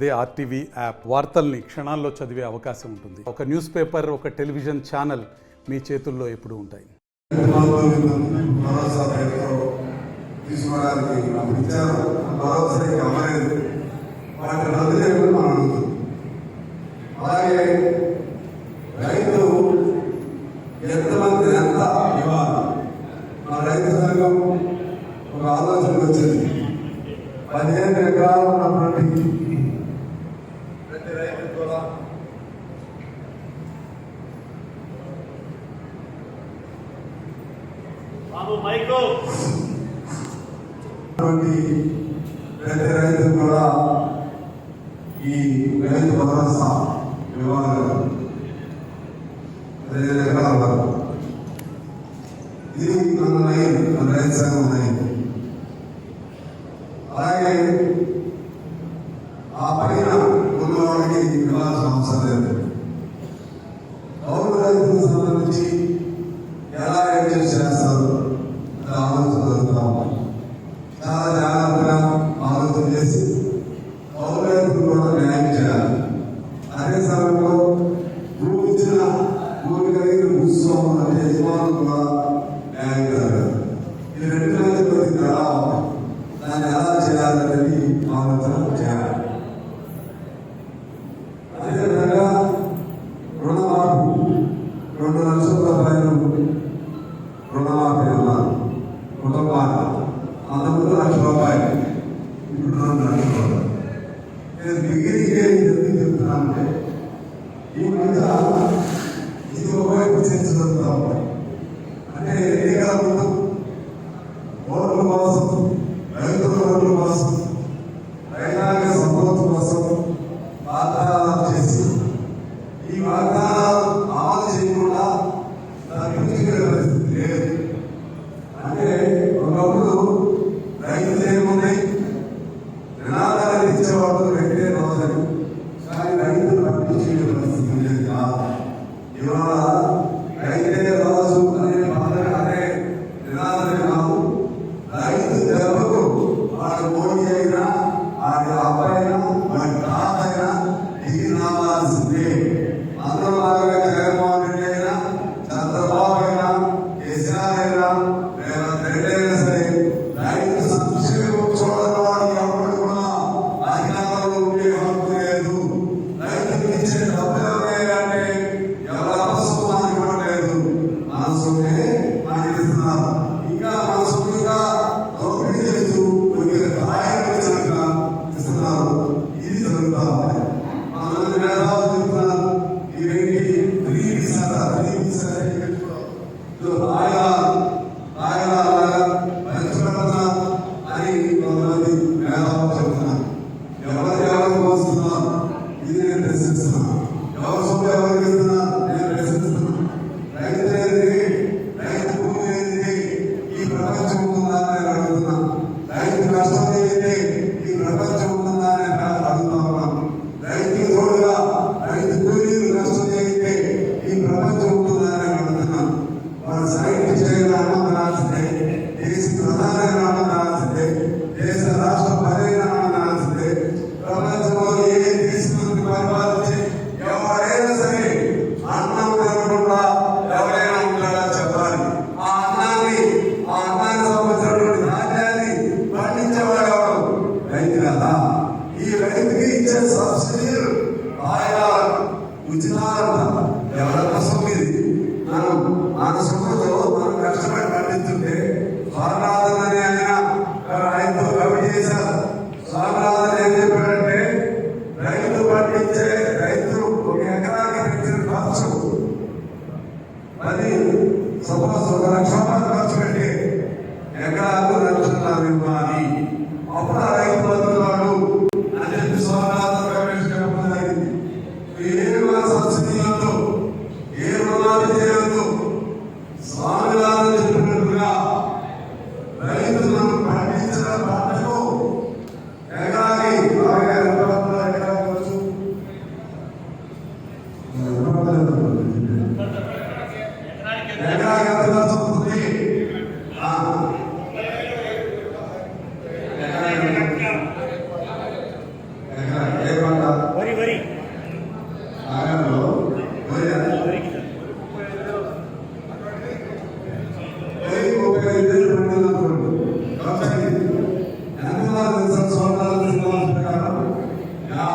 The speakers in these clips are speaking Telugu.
అదే ఆర్టీవీ యాప్ వార్తల్ని క్షణాల్లో చదివే అవకాశం ఉంటుంది. ఒక న్యూస్ పేపర్, ఒక టెలివిజన్ ఛానల్ మీ చేతుల్లో ఎప్పుడూ ఉంటాయి. అలాగే రైతు ఎంతమంది ఎంత ఇవ్వాలి, మా రైతు సంఘం ఒక ఆలోచన వచ్చింది. 15 ఎకరాలు ఉన్నటువంటి ప్రతి రైతు కూడా ప్రతి రైతు కూడా ఈ రైతు భరోసా ఇవ్వాలి. 15 ఎకరాల వరకు ఇది మన రైతు సంఘం అయింది. అలాగే ఆ పైన ఉన్న వాళ్ళకి ఇవ్వాల్సిన అవసరం లేదు. కౌలు రైతులకు సంబంధించి ఎలా అడ్జస్ట్ చేస్తారు అని ఆలోచన జరుగుతూ ఉన్నాయి. చాలా జాగ్రత్తగా ఆలోచన చేసి కౌలు రైతులు కూడా న్యాయం చేయాలి. అదే సమయంలో భూమి ఇచ్చిన భూమి కలిగిన భూస్వాములు అంటే యజమానులు కూడా న్యాయం జరగాలి. ఈ రెండు రైతుల తేడా దాన్ని ఎలా చేయాలనేది ఆలోచన చేయాలి. అదేవిధంగా రుణమాఫీ 2 లక్షల రూపాయలు రుణమాఫీ అన్నారు కుటుంబాన్ని. అంతకుముందు 1 లక్ష రూపాయలు, ఇప్పుడు 2 లక్షల రూపాయలు. నేను డిగ్రీకే ఎందుకు చెప్తున్నానంటే ఈ మధ్య ఇది ఒకవైపు చర్చ జరుగుతూ ఉంటాయి. అంటే ఎన్నికల ముందు ఓట్ల కోసం, రైతుల ఓట్ల కోసం, రైతాంగ సంపద కోసం వాగ్దానాలు చేసి ఈ వాగ్దానాలు అమలు చేయకుండా తప్పించుకునే పరిస్థితి లేదు. అంటే ఒకప్పుడు రైతు చేయముందే నినాదాలు ఇచ్చేవాళ్ళు పెట్టే రోజని, కానీ రైతులు పట్టించుకునే పరిస్థితి లేదు కాదు. ఇవాళ రైతే రాజు అనే అనే నినాదమే కాదు, రైతు దెబ్బకు వాడు మోడీ అయినా వాడి అబ్బాయినా వాడి తాత అయినా దిగి రావాల్సిందే. అందరూ లాగా జగన్మోహన్ రెడ్డి అయినా, చంద్రబాబు అయినా, కేసీఆర్ అయినా, రేవంత్ రెడ్డి అయినా సరే రైతు సంక్షేమం చూడని వాడు ఎవరు కూడా అధికారంలో ఉండే హక్కు లేదు. రైతుకు ఇచ్చే డబ్బులు ఎవరంటే ఎవరి అవసరం ఇవ్వట్లేదు, మన సొమ్మే మనకి ఇస్తున్నారు. ఇంకా మన సొమ్ముగా దోపిడీ చేస్తూ కొన్ని రాయలు వచ్చినాక ఇస్తున్నారు. ఇది జరుగుతా ఉంది. మన మేధావులు చెప్తున్నారు ఇవేంటి 3% రాయలాగా పంచుకుంటున్నారు అని కొంతమంది మేధావులు చెప్తున్నారు. ఎవరికి వస్తున్నారు ఇది నేను ప్రశ్నిస్తున్నాను. ఎవరు సొమ్ము ఎవరికి ఇస్తున్నారు నేను ప్రశ్నిస్తున్నాను. రైతు ఏంటి, రైతు భూమి ఏంటి, ఈ ప్రపంచం ఉంటుందా అని అడుగుతున్నాను. రైతు కష్టం ఏంటి, ఈ ప్రపంచం ఉంటుందా అని అడుగుతా ఉన్నాను. రైతుకు తోడుగా రైతు కూలీలు కష్టం చేస్తే ఈ ప్రపంచం ఉంటుందా అని అడుగుతున్నాను. మన సైనిక అమ్మకాల్సిందే, దేశ ప్రధాన అమ్మకాల్సిందే, దేశ రాష్ట్ర పదవిన అమ్మకాల్సిందే. ప్రపంచంలో ఏ దేశం పరిపాలించి ఎవరైనా సరే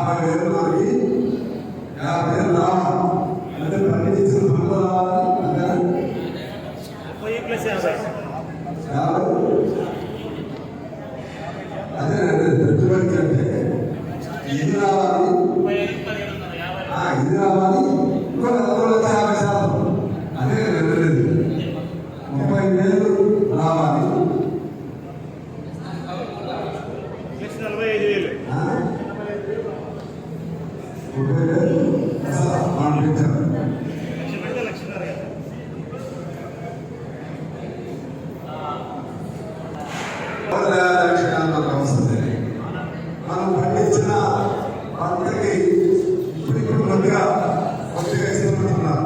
50,000 మనకి 50,000 రావాలి. అంటే పండించిన పంట రావాలి అంటే 50. అదే పెట్టుబడికి అంటే ఇది రావాలి, ఇది రావాలి, ఇంకో 50%. అదే 30,000 రావాలి. 45,000 పంపించారు. మనం పండించిన పంటకి ఇప్పుడు కొద్దిగా ఇస్తున్నారు,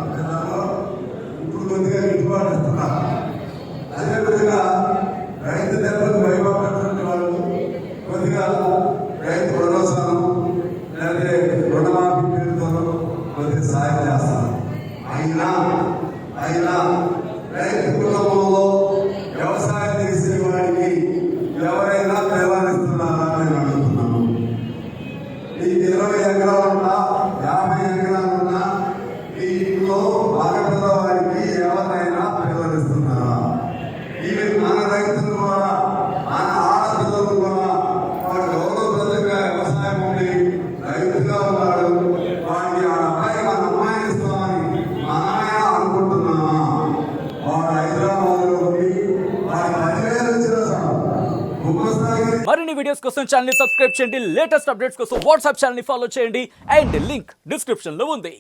ఇప్పుడు కొద్దిగా గిట్టుబాటు ఇస్తున్నారు. అదేవిధంగా రైతు దెబ్బలకు భయపడినటువంటి వాళ్ళు కొద్దిగా రైతు భరోసాను లేదా రుణమాఫీ పేరుతో కొద్దిగా సాయం చేస్తారు. అయినా రైతు కుటుంబంలో వ్యవసాయం చేసే వారికి ఎవరైనా పిల్లనిస్తున్నారా అని అడుగుతున్నాను. మీకు 20 ఎకరాలున్నా 50 ఎకరాలున్నా ఈ ఇంట్లో బాగపడ్డ వారికి ఎవరైనా పిల్లనిస్తున్నారా? ఇవి మన రైతులు కూడా మన ఆడపిల్లలు కూడా వాడు గౌరవప్రదంగా వ్యవసాయం ఉండి రైతుగా ఉన్నాడు, వాడికి ఆ అబ్బాయి మన అమ్మాయిని ఇస్తామని మనమైనా అనుకుంటున్నామా? వాడు హైదరాబాద్లో ఉండి వాడి 10,000 వచ్చిన ఉపస్థాయి. మరిన్ని వీడియోస్ కోసం ఛానల్ ని సబ్స్క్రైబ్ చేయండి. లేటెస్ట్ అప్డేట్స్ కోసం వాట్సాప్ ఛానల్ ని ఫాలో చేయండి. అండ్ లింక్ డిస్క్రిప్షన్ లో ఉంది.